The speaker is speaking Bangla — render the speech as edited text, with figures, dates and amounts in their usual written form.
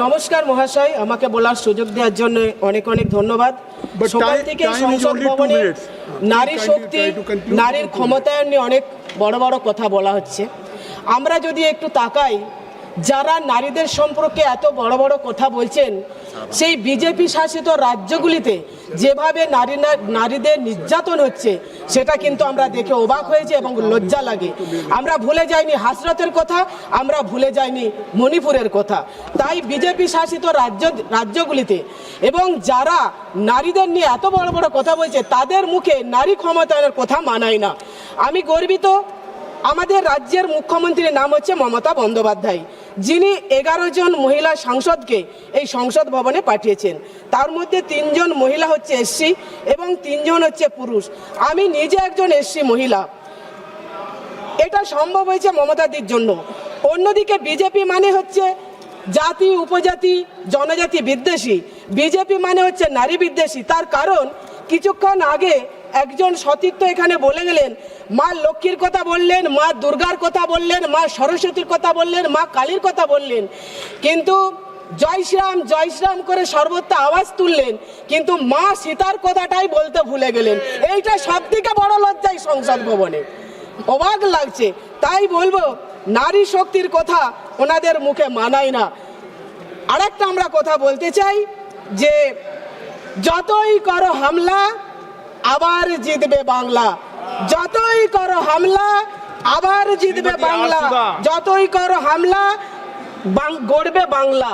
নমস্কার মহাশয়, আমাকে বলার সুযোগ দেওয়ার জন্য অনেক অনেক ধন্যবাদ। সকাল থেকে সংসদ ভবনে নারী শক্তি, নারীর ক্ষমতায়ন নিয়ে অনেক বড় বড় কথা বলা হচ্ছে। আমরা যদি একটু তাকাই, যারা নারীদের সম্পর্কে এত বড় বড় কথা বলছেন, সেই বিজেপি শাসিত রাজ্যগুলিতে যেভাবে নারীদের নির্যাতন হচ্ছে, সেটা কিন্তু আমরা দেখে অবাক হয়েছে এবং লজ্জা লাগে। আমরা ভুলে যাইনি হাসরতের কথা, আমরা ভুলে যাইনি মণিপুরের কথা। তাই বিজেপি শাসিত রাজ্যগুলিতে এবং যারা নারীদের নিয়ে এত বড় বড় কথা বলছে, তাদের মুখে নারী ক্ষমতায়নের কথা মানায় না। আমি গর্বিত, আমাদের রাজ্যের মুখ্যমন্ত্রীর নাম হচ্ছে মমতা বন্দ্যোপাধ্যায়, যিনি 11 জন মহিলা সাংসদকে এই সংসদ ভবনে পাঠিয়েছেন। তার মধ্যে 3 জন মহিলা হচ্ছে এসসি এবং 3 জন হচ্ছে পুরুষ। আমি নিজে একজন এসসি মহিলা। এটা সম্ভব হয়েছে মমতাদির জন্য। অন্যদিকে বিজেপি মানে হচ্ছে জাতি, উপজাতি, জনজাতি বিদ্বেষী। বিজেপি মানে হচ্ছে নারী বিদ্বেষী। তার কারণ, কিছুক্ষণ আগে একজন সতীর্থ এখানে বলে গেলেন, মা লক্ষ্মীর কথা বললেন, মা দুর্গার কথা বললেন, মা সরস্বতীর কথা বললেন, মা কালীর কথা বললেন, কিন্তু জয় শ্রীরাম করে সর্বত্র আওয়াজ তুললেন, কিন্তু মা সীতার কথাটাই বলতে ভুলে গেলেন। এইটা সবথেকে বড় লজ্জাই সংসদ ভবনে। অবাক লাগছে। তাই বলবো, নারী শক্তির কথা ওনাদের মুখে মানায় না। আরেকটা আমরা কথা বলতে চাই যে, যতই করো হামলা আবার জিতবে বাংলা, যতই করো হামলা আবার জিতবে বাংলা, যতই করো হামলা গড়বে বাংলা।